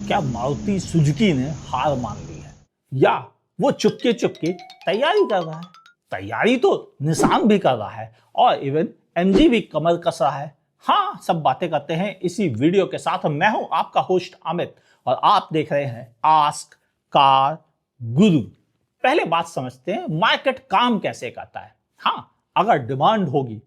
क्या मारुति सुजुकी ने हार मान ली है या वो चुपके चुपके तैयारी कर रहा है? तैयारी तो निसान भी कर रहा है और इवन एमजी भी कमर कस रहा है। हाँ, सब बातें करते हैं इसी वीडियो के साथ। मैं हूं आपका होस्ट अमित और आप देख रहे हैं आस्क कार गुरु। पहले बात समझते हैं मार्केट काम कैसे करता है। हाँ, अगर डिमांड होगी,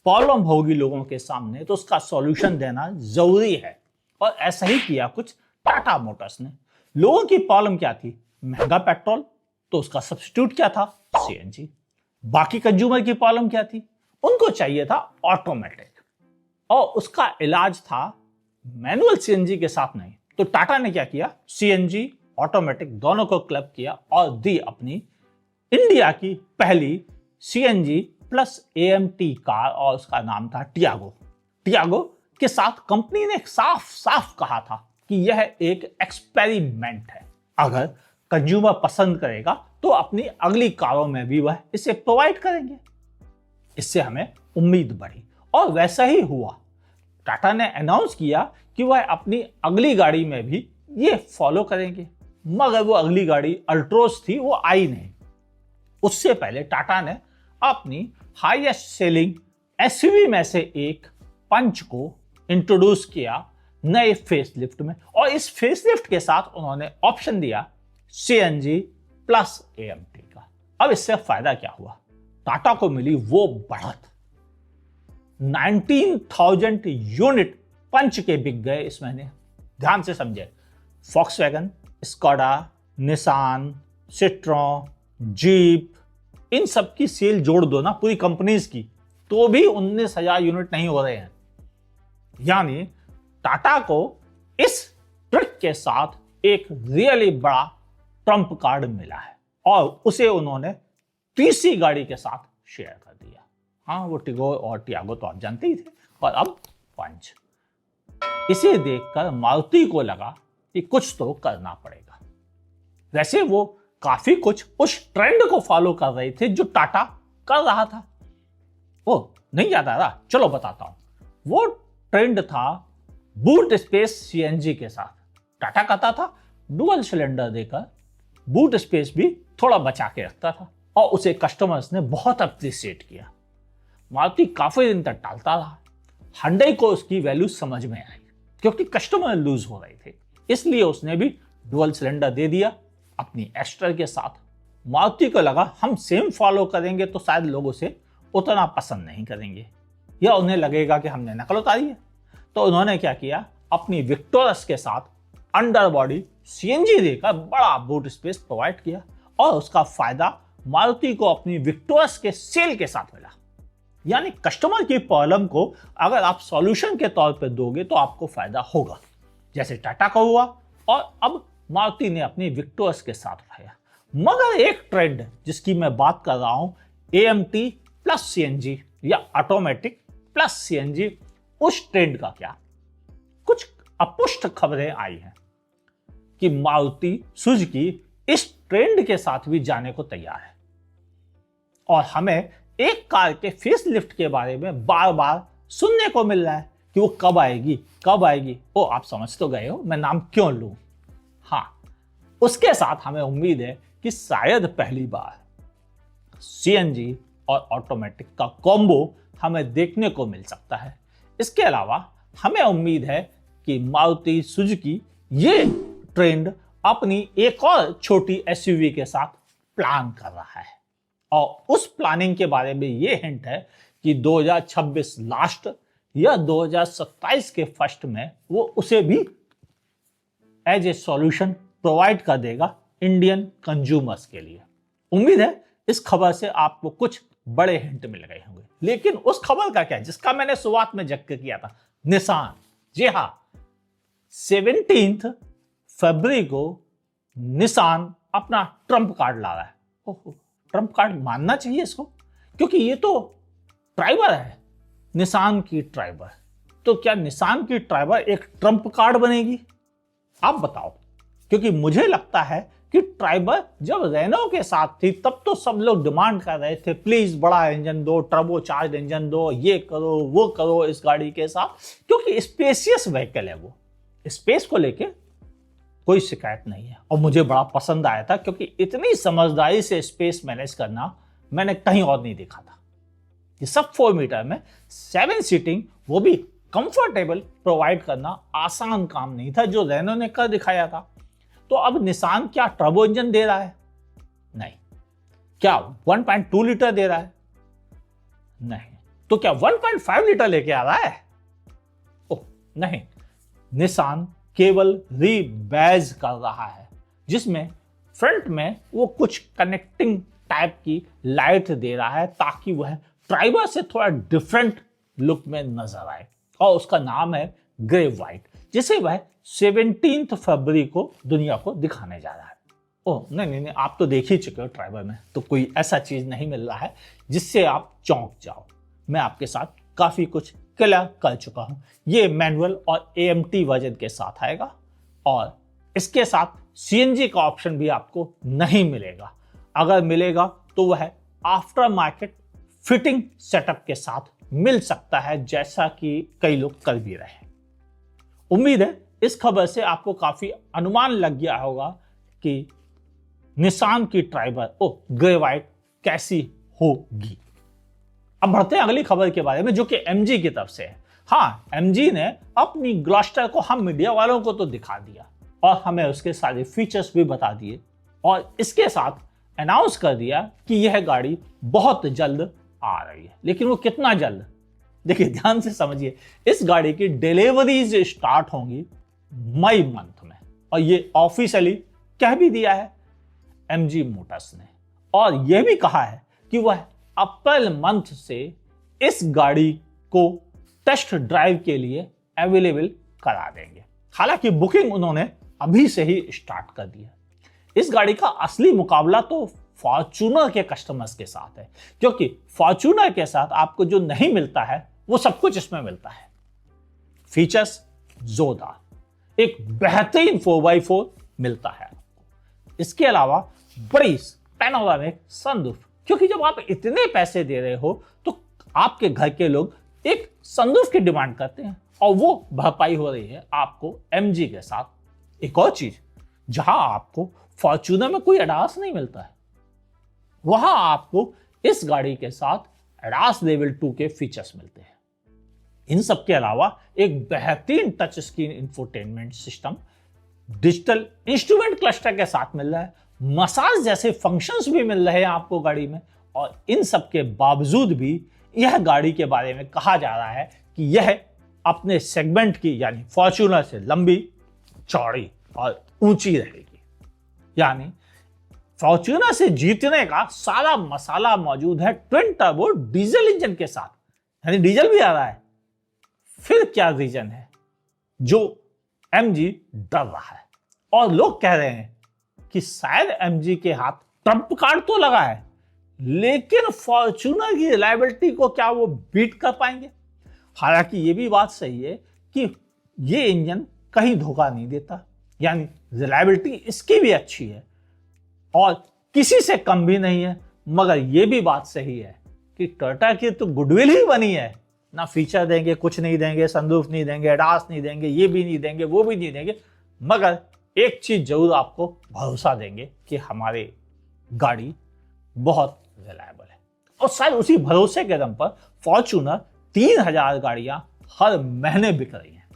प्रॉब्लम होगी लोगों के सामने, तो उसका सॉल्यूशन देना जरूरी है। और ऐसा ही किया कुछ टाटा मोटर्स ने। लोगों की प्रॉब्लम क्या थी? महंगा पेट्रोल, तो उसका सब्स्टिट्यूट क्या था? सीएनजी। बाकी कंज्यूमर की प्रॉब्लम क्या थी? उनको चाहिए था ऑटोमेटिक, और उसका इलाज था मैनुअल सीएनजी के साथ नहीं। तो टाटा ने क्या किया? सीएनजी ऑटोमेटिक दोनों को क्लब किया और दी अपनी इंडिया की पहली सीएनजी प्लस एएमटी कार, और उसका नाम था टियागो। टियागो के साथ कंपनी ने साफ साफ कहा था कि यह एक एक्सपेरिमेंट है। अगर कंज्यूमर पसंद करेगा तो अपनी अगली कारों में भी वह इसे प्रोवाइड करेंगे। इससे हमें उम्मीद बढ़ी और वैसा ही हुआ। टाटा ने अनाउंस किया कि वह अपनी अगली गाड़ी में भी ये फॉलो करेंगे, मगर वो अगली गाड़ी अल्ट्रोस थी, वो आई नहीं। उससे पहले टाटा ने अपनी हाईएस्ट सेलिंग एसयूवी में से एक पंच को इंट्रोड्यूस किया नए फेसलिफ्ट में, और इस फेसलिफ्ट के साथ उन्होंने ऑप्शन दिया सीएनजी प्लस एएमटी का। अब इससे फायदा क्या हुआ? टाटा को मिली वो बढ़त। 19,000 यूनिट पंच के बिक गए इस महीने। ध्यान से समझे, Volkswagen, Skoda, Nissan, Citroen, Jeep, इन सब की सेल जोड़ दो ना पूरी कंपनीज की, तो भी 19,000 यूनिट नहीं हो रहे हैं। यानी टाटा को इस ट्रिक के साथ एक रियली बड़ा ट्रम्प कार्ड मिला है, और उसे उन्होंने तीसरी गाड़ी के साथ शेयर कर दिया। हाँ, वो टिगो और टियागो तो आप जानते ही थे, और अब पंच। इसे देखकर मारुति को लगा कि कुछ तो करना पड़ेगा। वैसे वो काफी कुछ उस ट्रेंड को फॉलो कर रहे थे जो टाटा कर रहा था। ओ, नहीं याद आ रहा? चलो बताता हूं। वो ट्रेंड था बूट स्पेस सीएनजी के साथ। टाटा कहता था डुअल सिलेंडर देकर बूट स्पेस भी थोड़ा बचा के रखता था, और उसे कस्टमर्स ने बहुत अप्रिशिएट किया। मारुति काफी दिन तक टालता रहा। hyundai को उसकी वैल्यू समझ में आई, क्योंकि कस्टमर लूज हो रहे थे, इसलिए उसने भी डुअल सिलेंडर दे दिया अपनी एस्टर के साथ। मारुति को लगा हम सेम फॉलो करेंगे तो शायद लोग उसे उतना पसंद नहीं करेंगे, या उन्हें लगेगा कि हमने नकल उतारी है। तो उन्होंने क्या किया? अपनी विक्टोरस के साथ अंडर बॉडी सीएनजी देकर बड़ा बूट स्पेस प्रोवाइड किया, और उसका फायदा मारुति को अपनी विक्टोरस के सेल के साथ मिला। यानी कस्टमर की प्रॉब्लम को अगर आप सॉल्यूशन के तौर पे दोगे तो आपको फायदा होगा, जैसे टाटा को हुआ, और अब मारुति ने अपनी विक्टोरस के साथ उठाया। मगर एक ट्रेंड जिसकी मैं बात कर रहा हूं, एएमटी प्लस सीएनजी या ऑटोमेटिक प्लस सीएनजी, उस ट्रेंड का क्या? कुछ अपुष्ट खबरें आई हैं कि मारुति सुजुकी इस ट्रेंड के साथ भी जाने को तैयार है, और हमें एक कार के फेसलिफ्ट के बारे में बार बार सुनने को मिल रहा है कि वो कब आएगी, कब आएगी। ओ, आप समझ तो गए हो मैं नाम क्यों लूं। हाँ, उसके साथ हमें उम्मीद है कि शायद पहली बार सीएनजी और ऑटोमेटिक का कॉम्बो हमें देखने को मिल सकता है। इसके अलावा हमें उम्मीद है कि मारुति सुजुकी ये ट्रेंड अपनी एक और छोटी एसयूवी के साथ प्लान कर रहा है, और उस प्लानिंग के बारे में ये हिंट है कि 2026 लास्ट या 2027 के फर्स्ट में वो उसे भी एज ए सॉल्यूशन प्रोवाइड कर देगा इंडियन कंज्यूमर्स के लिए। उम्मीद है इस खबर से आपको कुछ बड़े हिंट मिल गए होंगे। लेकिन उस खबर का क्या है जिसका मैंने शुरुआत में जिक्र किया था, निसान। जी हां, 17 फरवरी को निसान अपना ट्रम्प कार्ड ला रहा है। ओहो, ट्रम्प कार्ड मानना चाहिए इसको, क्योंकि ये तो ट्राइबर है, निसान की ट्राइबर। तो क्या निसान की ट्राइबर एक ट्रम्प कार्ड बनेगी? आप बताओ, क्योंकि मुझे लगता है कि ट्राइबर जब रेनो के साथ थी तब तो सब लोग डिमांड कर रहे थे प्लीज बड़ा इंजन दो, टर्बो चार्ज इंजन दो, ये करो वो करो इस गाड़ी के साथ, क्योंकि स्पेसियस व्हीकल है। वो स्पेस को लेके कोई शिकायत नहीं है और मुझे बड़ा पसंद आया था, क्योंकि इतनी समझदारी से स्पेस मैनेज करना मैंने कहीं और नहीं देखा था। ये सब 4 मीटर में 7 सीटिंग, वो भी कंफर्टेबल, प्रोवाइड करना आसान काम नहीं था, जो रेनो ने कर दिखाया था। तो अब निसान क्या टर्बो इंजन दे रहा है? नहीं। क्या 1.2 लीटर दे रहा है? नहीं। तो क्या 1.5 लीटर लेके आ रहा है? ओह नहीं, निसान केवल रीबैज कर रहा है, जिसमें फ्रंट में वो कुछ कनेक्टिंग टाइप की लाइट दे रहा है, ताकि वह ड्राइवर से थोड़ा डिफरेंट लुक में नजर आए। और उसका नाम है ग्रे वाइट, जिसे वह 17 फरवरी को दुनिया को दिखाने जा रहा है। ओह नहीं, आप तो देख ही चुके हो ड्राइवर में, तो कोई ऐसा चीज नहीं मिल रहा है जिससे आप चौंक जाओ। मैं आपके साथ काफी कुछ क्लियर कर चुका हूं। ये मैनुअल और AMT वर्जन के साथ आएगा, और इसके साथ CNG का ऑप्शन भी आपको नहीं मिलेगा। अगर मिलेगा तो वह आफ्टर मार्केट फिटिंग सेटअप के साथ मिल सकता है, जैसा कि कई लोग कर भी रहे हैं। उम्मीद है इस खबर से आपको काफी अनुमान लग गया होगा कि निसान की ट्राइबर ग्रे वाइट कैसी होगी। अब बढ़ते हैं अगली खबर के बारे में, जो कि MG की तरफ से है। हाँ, MG ने अपनी ग्लॉस्टर को हम मीडिया वालों को तो दिखा दिया और हमें उसके सारे फीचर्स भी बता दिए, और इसके साथ अनाउंस कर दिया कि यह गाड़ी बहुत जल्द आ रही है। लेकिन वो कितना जल्द? देखिए, ध्यान से समझिए, इस गाड़ी की डिलीवरीज स्टार्ट होंगी मई मंथ में, और ये ऑफिशियली कह भी दिया है MG मोटर्स ने, और यह भी कहा है कि वह अप्रैल मंथ से इस गाड़ी को टेस्ट ड्राइव के लिए अवेलेबल करा देंगे। हालांकि बुकिंग उन्होंने अभी से ही स्टार्ट कर दी है। इस गाड़ी का असली मुकाबला तो फॉर्च्यूनर के कस्टमर्स के साथ है, क्योंकि फॉर्च्यूनर के साथ आपको जो नहीं मिलता है वो सब कुछ इसमें मिलता है। फीचर्स जोरदार, एक बेहतरीन 4x4 मिलता है आपको। इसके अलावा बड़ी पैनोरामिक सनरूफ, क्योंकि जब आप इतने पैसे दे रहे हो तो आपके घर के लोग एक सनरूफ की डिमांड करते हैं, और वो भरपाई हो रही है आपको MG के साथ। एक और चीज, जहां आपको फॉर्च्यूनर में कोई एडास नहीं मिलता है, वहां आपको इस गाड़ी के साथ एडास लेवल 2 के फीचर्स मिलते हैं। इन सब के अलावा एक बेहतरीन touch screen infotainment system digital instrument cluster के साथ मिल रहा है, मसाज जैसे फंक्शंस भी मिल रहे हैं आपको गाड़ी में। और इन सब के बावजूद भी यह गाड़ी के बारे में कहा जा रहा है कि यह अपने सेगमेंट की, यानी फॉर्च्यूनर से लंबी, चौड़ी और ऊंची रहेगी। यानी फॉर्च्यूनर से जीतने का सारा मसाला मौजूद है ट्विन टर्बो डीजल इंजन के साथ, यानी डीजल भी आ रहा है। फिर क्या रीजन है जो MG डर रहा है? और लोग कह रहे हैं कि शायद MG के हाथ ट्रम्प कार्ड तो लगा है, लेकिन फॉर्च्यूनर की रिलायबिलिटी को क्या वो बीट कर पाएंगे? हालांकि ये भी बात सही है कि ये इंजन कहीं धोखा नहीं देता, यानी रिलायबिलिटी इसकी भी अच्छी है और किसी से कम भी नहीं है। मगर ये भी बात सही है कि टोयोटा की तो गुडविल ही बनी है, ना फीचर देंगे, कुछ नहीं देंगे, सनरूफ नहीं देंगे, एडास नहीं देंगे, ये भी नहीं देंगे, वो भी नहीं देंगे, मगर एक चीज जरूर आपको भरोसा देंगे कि हमारी गाड़ी बहुत रिलायबल है। और शायद उसी भरोसे के दम पर फॉर्च्यूनर 3000 गाड़ियां हर महीने बिक रही हैं,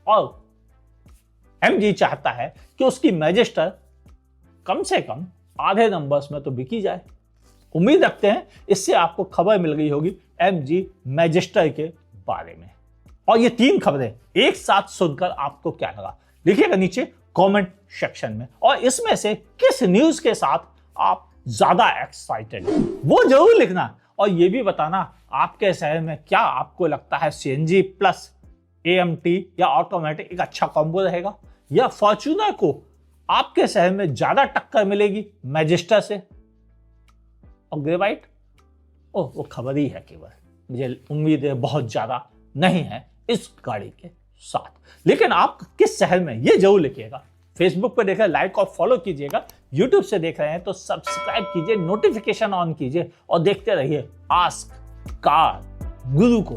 और MG चाहता है कि उसकी मैजिस्टर कम से कम आधे नंबर्स में तो बिकी जाए। उम्मीद रखते हैं इससे आपको खबर मिल गई होगी MG मैजिस्टर के बारे में। और ये 3 खबरें एक साथ सुनकर आपको क्या लगा, लिखिएगा नीचे कमेंट सेक्शन में। और इसमें से किस न्यूज के साथ आप ज्यादा एक्साइटेड हैं वो जरूर लिखना, और ये भी बताना आपके शहर में क्या आपको लगता है CNG प्लस AMT या ऑटोमेटिक एक अच्छा कॉम्बो रहेगा, या फॉर्च्यूनर को आपके शहर में ज्यादा टक्कर मिलेगी मैजिस्टर से। और ग्रे वाइट वो खबर ही है केवल, मुझे उम्मीद है बहुत ज्यादा नहीं है इस गाड़ी के साथ। लेकिन आप किस शहर में ये जरूर लिखिएगा। फेसबुक पर देख रहे हैं लाइक और फॉलो कीजिएगा, यूट्यूब से देख रहे हैं तो सब्सक्राइब कीजिए, नोटिफिकेशन ऑन कीजिए और देखते रहिए आस्क कार गुरु को।